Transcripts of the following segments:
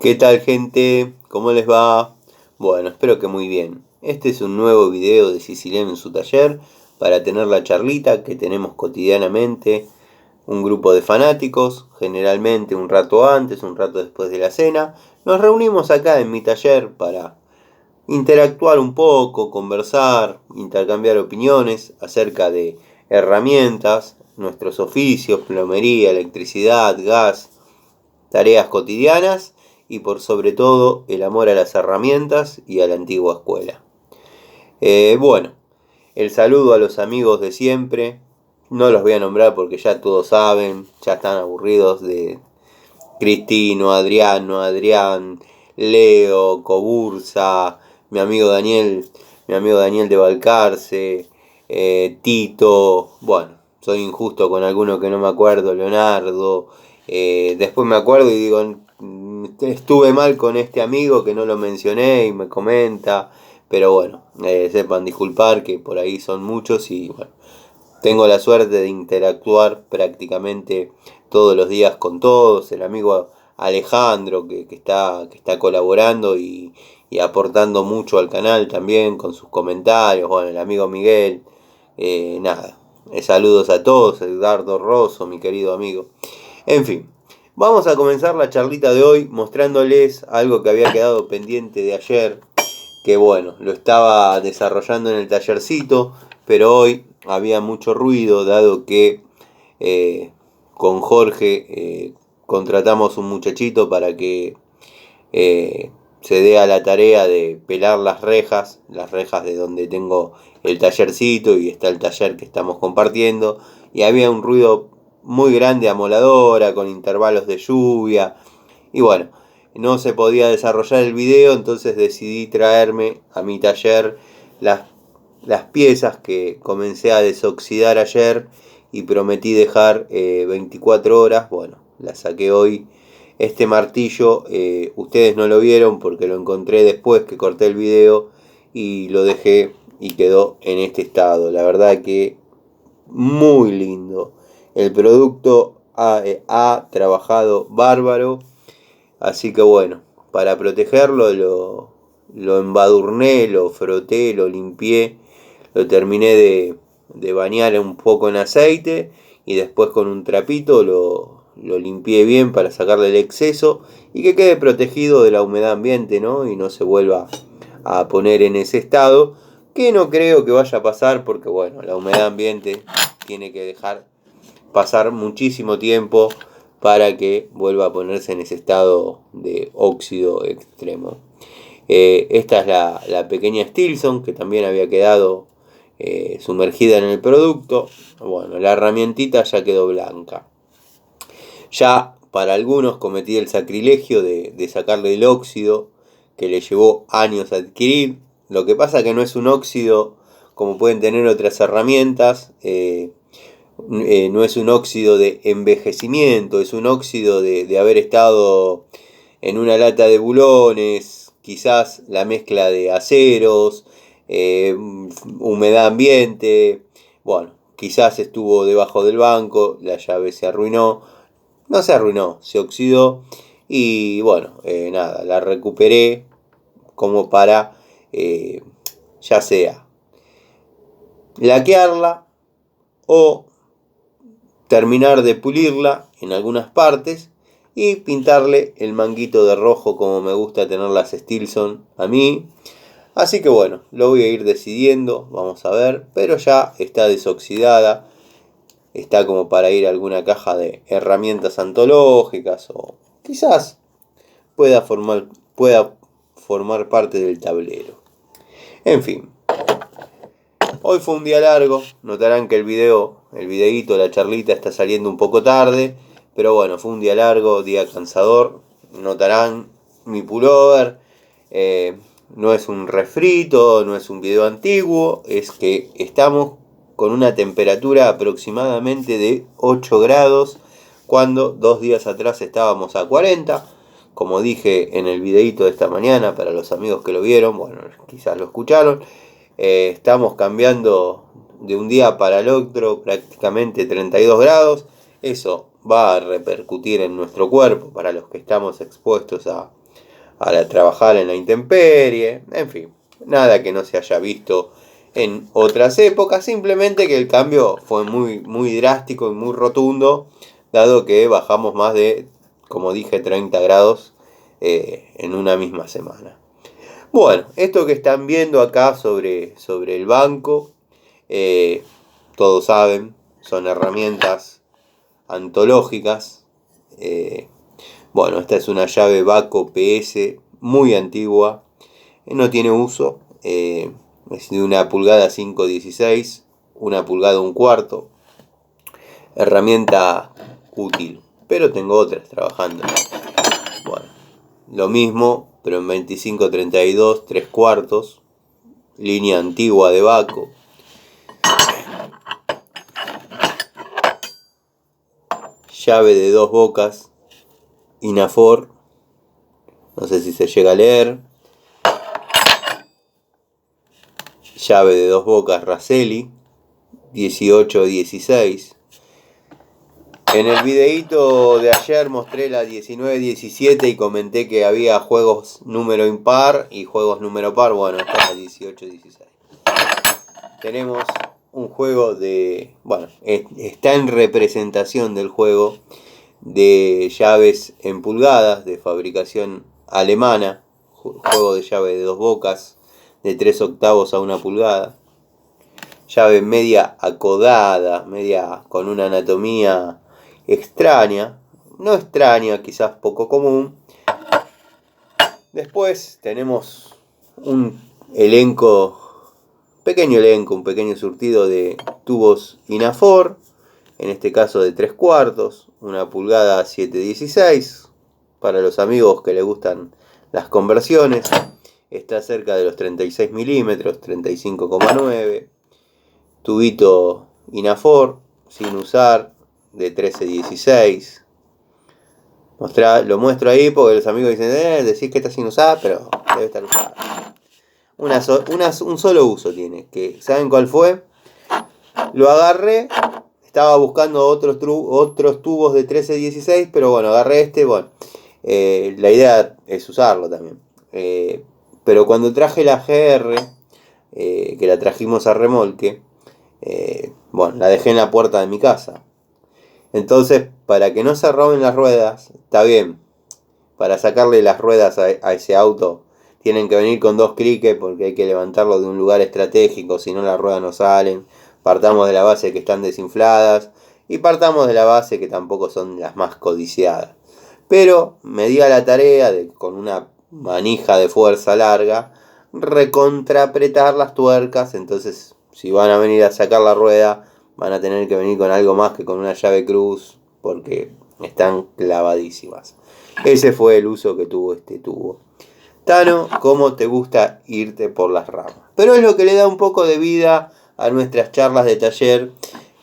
¿Qué tal, gente? ¿Cómo les va? Bueno, espero que muy bien. Este es un nuevo video de Siciliano en su taller para tener la charlita que tenemos cotidianamente un grupo de fanáticos, generalmente un rato antes, un rato después de la cena. Nos reunimos acá en mi taller para interactuar un poco, conversar, intercambiar opiniones acerca de herramientas, nuestros oficios, plomería, electricidad, gas, tareas cotidianas y por sobre todo el amor a las herramientas y a la antigua escuela. Bueno, el saludo a los amigos de siempre. No los voy a nombrar porque ya todos saben, ya están aburridos de Cristino, Adrián, Leo, Cobursa, mi amigo Daniel de Balcarce, Tito, bueno, soy injusto con alguno que no me acuerdo, Leonardo, después me acuerdo y digo, estuve mal con este amigo que no lo mencioné y me comenta, pero bueno, sepan disculpar que por ahí son muchos y bueno, tengo la suerte de interactuar prácticamente todos los días con todos. El amigo Alejandro que está colaborando y aportando mucho al canal también con sus comentarios. Bueno, el amigo Miguel. Nada. Saludos a todos. Eduardo Rosso, mi querido amigo. En fin. Vamos a comenzar la charlita de hoy mostrándoles algo que había quedado pendiente de ayer, que bueno, lo estaba desarrollando en el tallercito, pero hoy había mucho ruido dado que con Jorge contratamos un muchachito para que se dé a la tarea de pelar las rejas de donde tengo el tallercito y está el taller que estamos compartiendo, y había un ruido muy grande, amoladora, con intervalos de lluvia, y bueno, no se podía desarrollar el video, entonces decidí traerme a mi taller las, las piezas que comencé a desoxidar ayer y prometí dejar 24 horas. Bueno, las saqué hoy. Este martillo, ustedes no lo vieron porque lo encontré después que corté el video y lo dejé y quedó en este estado. La verdad que muy lindo. El producto ha trabajado bárbaro. Así que bueno, para protegerlo lo embadurné, lo froté, lo limpié, lo terminé de bañar un poco en aceite y después con un trapito lo limpié bien para sacarle el exceso y que quede protegido de la humedad ambiente, ¿no? Y no se vuelva a poner en ese estado, que no creo que vaya a pasar porque bueno, la humedad ambiente tiene que dejar pasar muchísimo tiempo para que vuelva a ponerse en ese estado de óxido extremo. Esta es la pequeña Stilson que también había quedado sumergida en el producto. Bueno, la herramientita ya quedó blanca. Ya para algunos cometí el sacrilegio de sacarle el óxido que le llevó años a adquirir. Lo que pasa que no es un óxido como pueden tener otras herramientas. No es un óxido de envejecimiento, es un óxido de haber estado en una lata de bulones, quizás la mezcla de aceros, humedad ambiente, bueno, quizás estuvo debajo del banco, la llave se arruinó, no se arruinó, se oxidó y bueno, nada, la recuperé como para ya sea laquearla o terminar de pulirla en algunas partes y pintarle el manguito de rojo como me gusta tener las Stilson a mí. Así que bueno, lo voy a ir decidiendo, vamos a ver, pero ya está desoxidada, está como para ir a alguna caja de herramientas antológicas o quizás pueda formar parte del tablero. En fin, hoy fue un día largo, notarán que el videíto, la charlita está saliendo un poco tarde, pero bueno, fue un día largo, día cansador, notarán mi pullover, no es un refrito, no es un video antiguo, es que estamos con una temperatura aproximadamente de 8 grados, cuando 2 días atrás estábamos a 40, como dije en el videíto de esta mañana, para los amigos que lo vieron, bueno, quizás lo escucharon. Estamos cambiando de un día para el otro prácticamente 32 grados. Eso va a repercutir en nuestro cuerpo para los que estamos expuestos para trabajar en la intemperie, en fin, nada que no se haya visto en otras épocas, simplemente que el cambio fue muy drástico y muy rotundo, dado que bajamos más de, como dije, 30 grados en una misma semana. Bueno, esto que están viendo acá sobre el banco, todos saben, son herramientas antológicas. Bueno, esta es una llave Baco PS muy antigua, no tiene uso, es de 1,516 pulgada, 1,1 pulgada, herramienta útil, pero tengo otras trabajando. Bueno, lo mismo, pero en 25-32 3/4, línea antigua de Baco. Llave de 2 bocas, Inafor, no sé si se llega a leer. Llave de 2 bocas, Raselli, 18-16. En el videíto de ayer mostré la 19-17 y comenté que había juegos número impar y juegos número par. Bueno, esta es la 18-16. Tenemos un juego de... Bueno, está en representación del juego de llaves en pulgadas de fabricación alemana. Juego de llave de 2 bocas de 3/8 a 1 pulgada. Llave media acodada, media con una anatomía extraña, no extraña, quizás poco común. Después tenemos un pequeño elenco, un pequeño surtido de tubos Inafor, en este caso de 3/4, 1 pulgada 7/16, para los amigos que les gustan las conversiones. Está cerca de los 36 milímetros, 35,9. Tubito Inafor, sin usar, de 13-16. Lo muestro ahí porque los amigos dicen, decís que está sin usar, pero debe estar usado. Un solo uso tiene, que ¿saben cuál fue? Lo agarré, estaba buscando otros tubos de 13-16, pero bueno, agarré este, bueno. La idea es usarlo también. Pero cuando traje la GR, que la trajimos a remolque, bueno, la dejé en la puerta de mi casa. Entonces, para que no se roben las ruedas, está bien. Para sacarle las ruedas a ese auto, tienen que venir con 2 criques porque hay que levantarlo de un lugar estratégico, si no las ruedas no salen. Partamos de la base que están desinfladas y partamos de la base que tampoco son las más codiciadas. Pero me di a la tarea de, con una manija de fuerza larga, recontrapretar las tuercas. Entonces, si van a venir a sacar la rueda, van a tener que venir con algo más que con una llave cruz, porque están clavadísimas. Ese fue el uso que tuvo este tubo. Tano, ¿cómo te gusta irte por las ramas? Pero es lo que le da un poco de vida a nuestras charlas de taller,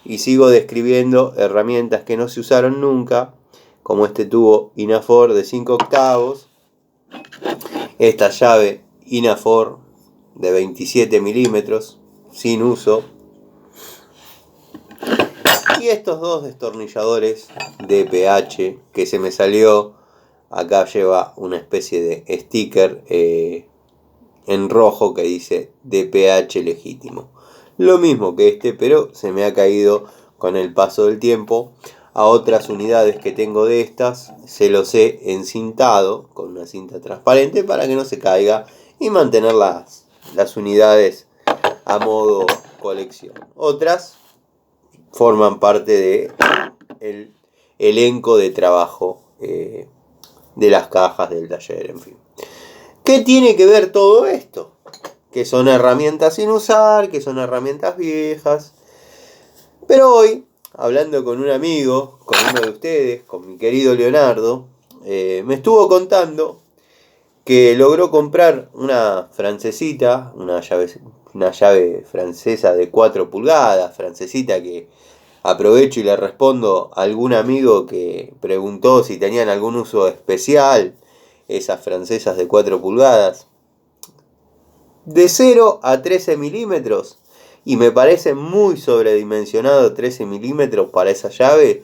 y sigo describiendo herramientas que no se usaron nunca, como este tubo Inafor de 5/8, esta llave Inafor de 27 milímetros, sin uso, y estos 2 destornilladores DPH que se me salió. Acá lleva una especie de sticker en rojo que dice DPH legítimo. Lo mismo que este, pero se me ha caído con el paso del tiempo. A otras unidades que tengo de estas se los he encintado con una cinta transparente para que no se caiga y mantener las unidades a modo colección. Otras forman parte de el elenco de trabajo de las cajas del taller, en fin. ¿Qué tiene que ver todo esto? Que son herramientas sin usar, que son herramientas viejas. Pero hoy, hablando con un amigo, con uno de ustedes, con mi querido Leonardo, me estuvo contando que logró comprar una francesita, una llave francesa de 4 pulgadas, francesita, que aprovecho y le respondo a algún amigo que preguntó si tenían algún uso especial, esas francesas de 4 pulgadas. De 0 a 13 milímetros, y me parece muy sobredimensionado 13 milímetros para esa llave,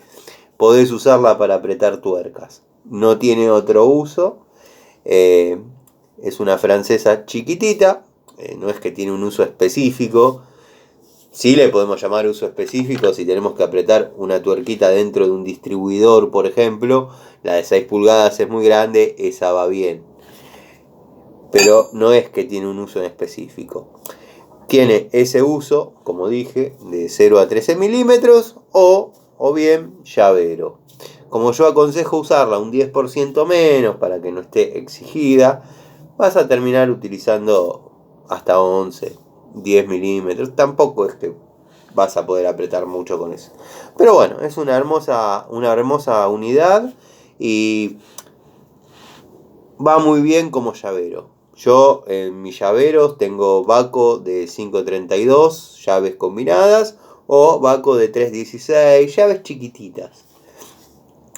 podés usarla para apretar tuercas. No tiene otro uso. Es una francesa chiquitita, no es que tiene un uso específico. Sí le podemos llamar uso específico si tenemos que apretar una tuerquita dentro de un distribuidor, por ejemplo. La de 6 pulgadas es muy grande, esa va bien. Pero no es que tiene un uso en específico. Tiene ese uso, como dije, de 0 a 13 milímetros o bien llavero. Como yo aconsejo usarla un 10% menos para que no esté exigida, vas a terminar utilizando hasta 11, 10 milímetros. Tampoco es que vas a poder apretar mucho con eso. Pero bueno, es una hermosa unidad y va muy bien como llavero. Yo en mis llaveros tengo Baco de 5.32, llaves combinadas, o Baco de 3.16, llaves chiquititas.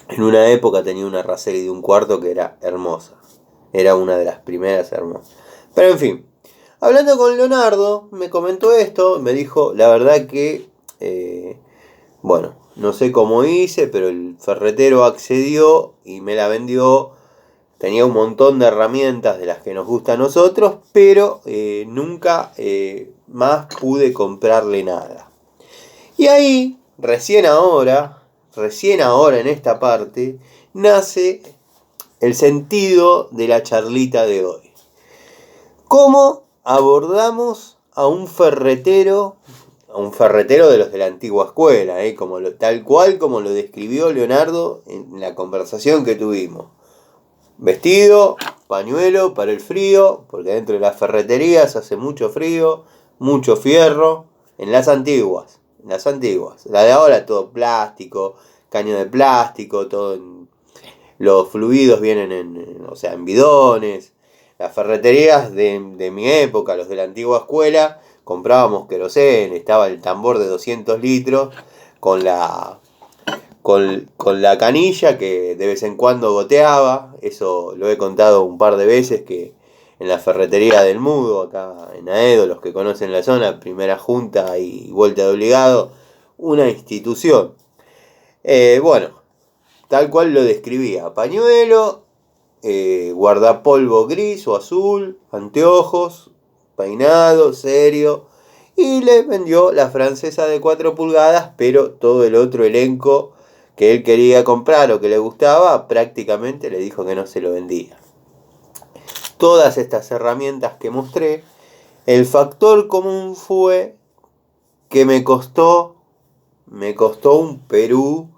En una época tenía una Raselli de 1/4 que era hermosa. Era una de las primeras hermosas. Pero en fin, hablando con Leonardo, me comentó esto, me dijo, la verdad que, bueno, no sé cómo hice, pero el ferretero accedió y me la vendió. Tenía un montón de herramientas de las que nos gusta a nosotros, pero nunca más pude comprarle nada. Y ahí, recién ahora en esta parte, nace el sentido de la charlita de hoy. ¿Cómo abordamos a un ferretero de los de la antigua escuela, tal cual como lo describió Leonardo en la conversación que tuvimos? Vestido, pañuelo para el frío, porque dentro de las ferreterías hace mucho frío, mucho fierro, en las antiguas. La de ahora todo plástico, caño de plástico, los fluidos vienen en bidones. Las ferreterías de mi época, los de la antigua escuela, comprábamos querosén, estaba el tambor de 200 litros con la canilla que de vez en cuando goteaba. Eso lo he contado un par de veces, que en la ferretería del Mudo, acá en Aedo, los que conocen la zona, primera junta y vuelta de obligado, una institución. Bueno, tal cual lo describía: pañuelo, guardapolvo gris o azul, anteojos, peinado, serio. Y le vendió la francesa de 4 pulgadas, pero todo el otro elenco que él quería comprar o que le gustaba, prácticamente le dijo que no se lo vendía. Todas estas herramientas que mostré, el factor común fue que me costó un Perú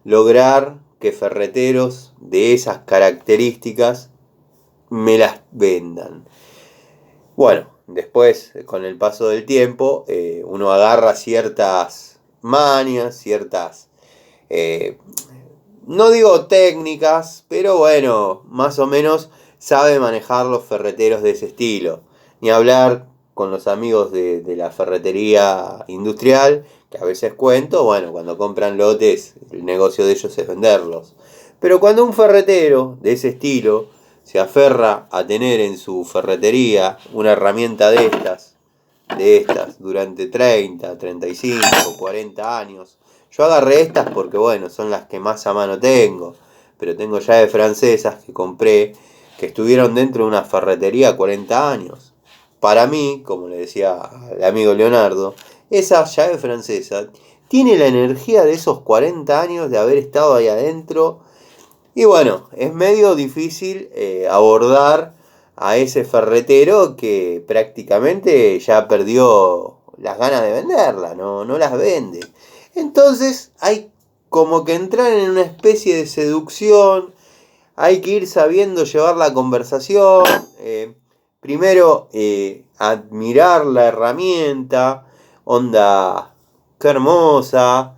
lograr que ferreteros de esas características me las vendan. Bueno, después, con el paso del tiempo, uno agarra ciertas mañas, ciertas, no digo técnicas, pero bueno, más o menos sabe manejar los ferreteros de ese estilo. Ni hablar con los amigos de la ferretería industrial, que a veces cuento, bueno, cuando compran lotes, el negocio de ellos es venderlos. Pero cuando un ferretero de ese estilo se aferra a tener en su ferretería una herramienta de estas, durante 30, 35, 40 años. Yo agarré estas porque, bueno, son las que más a mano tengo, pero tengo llaves francesas que compré, que estuvieron dentro de una ferretería 40 años. Para mí, como le decía el amigo Leonardo, esa llave francesa tiene la energía de esos 40 años de haber estado ahí adentro. Y bueno, es medio difícil abordar a ese ferretero que prácticamente ya perdió las ganas de venderla, no las vende. Entonces hay como que entrar en una especie de seducción, hay que ir sabiendo llevar la conversación, primero admirar la herramienta, onda, qué hermosa,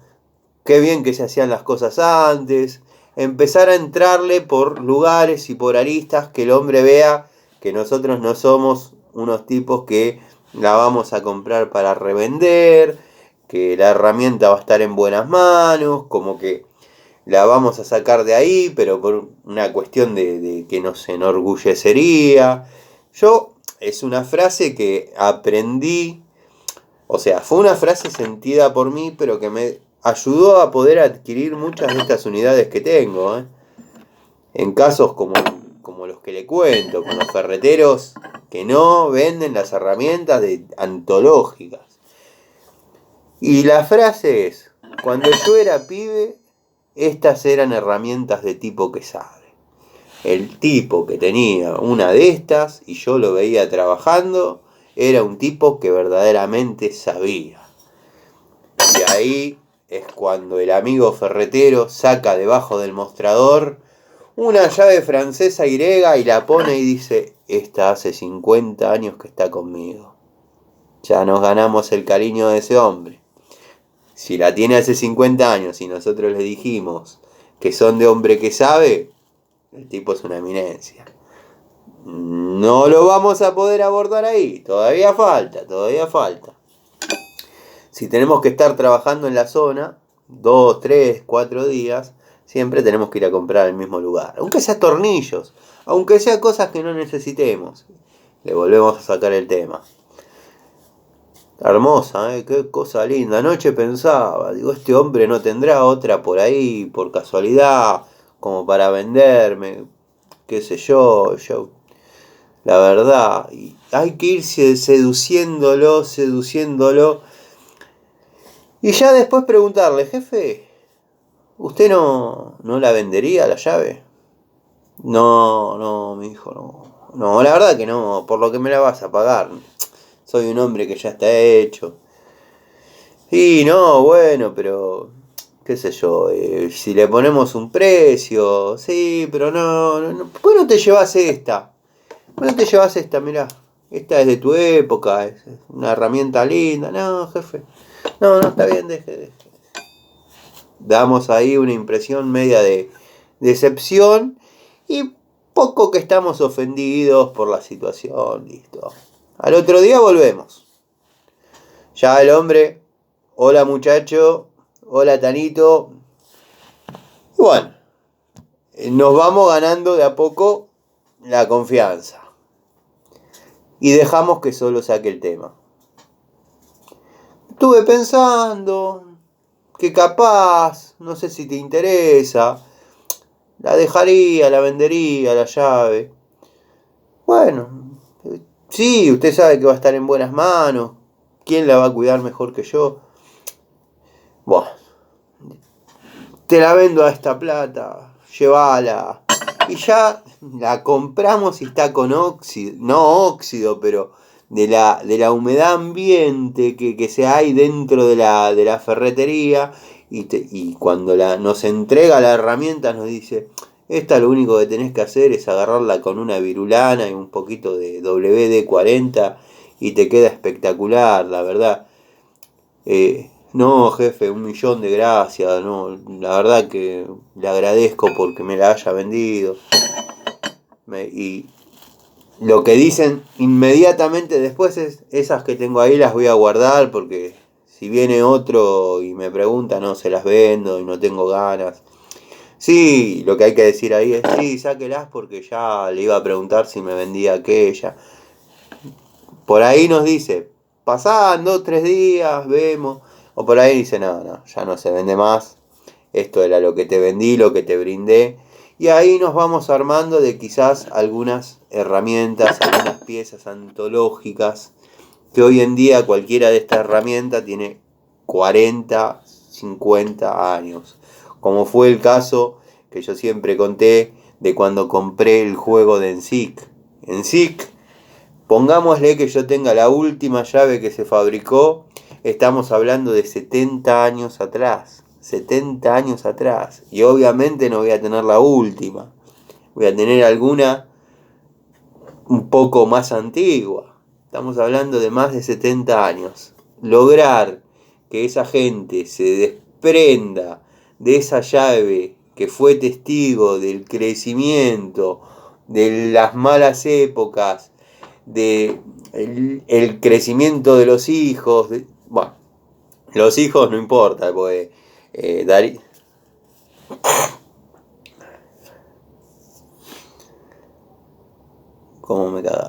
qué bien que se hacían las cosas antes. Empezar a entrarle por lugares y por aristas, que el hombre vea que nosotros no somos unos tipos que la vamos a comprar para revender, que la herramienta va a estar en buenas manos, como que la vamos a sacar de ahí, pero por una cuestión de que nos enorgullecería. Es una frase que aprendí, o sea, fue una frase sentida por mí, pero que me ayudó a poder adquirir muchas de estas unidades que tengo, En casos como los que que le cuento con los ferreteros que no venden las herramientas antológicas. Y la frase es: cuando yo era pibe, estas eran herramientas de tipo que sabe. El tipo que tenía una de estas y yo lo veía trabajando era un tipo que verdaderamente sabía. Y ahí es cuando el amigo ferretero saca debajo del mostrador una llave francesa griega y la pone y dice: esta hace 50 años que está conmigo. Ya nos ganamos el cariño de ese hombre. Si la tiene hace 50 años y nosotros le dijimos que son de hombre que sabe, el tipo es una eminencia. No lo vamos a poder abordar ahí. Todavía falta. Si tenemos que estar trabajando en la zona 2, 3, 4 días, siempre tenemos que ir a comprar al mismo lugar. Aunque sea tornillos, aunque sea cosas que no necesitemos. Le volvemos a sacar el tema. Hermosa, qué cosa linda. Anoche pensaba, digo, este hombre no tendrá otra por ahí, por casualidad, como para venderme, qué sé yo, la verdad, y hay que ir seduciéndolo, y ya después preguntarle: jefe, ¿usted no la vendería la llave? No, mi hijo, no, la verdad que no, por lo que me la vas a pagar. Soy un hombre que ya está hecho. Y no, bueno, pero qué sé yo, si le ponemos un precio, sí, pero no. ¿Por qué no te llevas esta? ¿Por qué no te llevas esta? Mirá, esta es de tu época, es una herramienta linda. No, jefe, no, está bien, deje. Damos ahí una impresión media de decepción y poco que estamos ofendidos por la situación, listo. Al otro día volvemos. Ya el hombre: hola muchacho, hola Tanito. Y bueno, nos vamos ganando de a poco la confianza. Y dejamos que solo saque el tema. Estuve pensando que capaz, no sé si te interesa, la dejaría, la vendería, la llave. Bueno, sí, usted sabe que va a estar en buenas manos. ¿Quién la va a cuidar mejor que yo? Bueno, te la vendo a esta plata, llévala. Y ya la compramos y está con óxido, no óxido, pero de la humedad ambiente que se hay dentro de la ferretería. Y cuando nos entrega la herramienta nos dice: esta lo único que tenés que hacer es agarrarla con una virulana y un poquito de WD-40 y te queda espectacular, la verdad. No, jefe, 1.000.000 de gracias, no, la verdad que le agradezco porque me la haya vendido. Y lo que dicen inmediatamente después es: esas que tengo ahí las voy a guardar porque si viene otro y me pregunta, no se las vendo y no tengo ganas. Sí, lo que hay que decir ahí es: sí, sáquelas porque ya le iba a preguntar si me vendía aquella. Por ahí nos dice: pasando 3 días, vemos. O por ahí dice: no, ya no se vende más. Esto era lo que te vendí, lo que te brindé. Y ahí nos vamos armando de quizás algunas herramientas, algunas piezas antológicas, que hoy en día cualquiera de estas herramientas tiene 40, 50 años. Como fue el caso que yo siempre conté de cuando compré el juego de ENSIC. ENSIC, pongámosle que yo tenga la última llave que se fabricó, estamos hablando de 70 años atrás. 70 años atrás. Y obviamente no voy a tener la última. Voy a tener alguna un poco más antigua. Estamos hablando de más de 70 años. Lograr que esa gente se desprenda de esa llave que fue testigo del crecimiento, de las malas épocas, de el crecimiento de los hijos. Bueno, los hijos no importa, porque Darío... ¿Cómo me cagaste?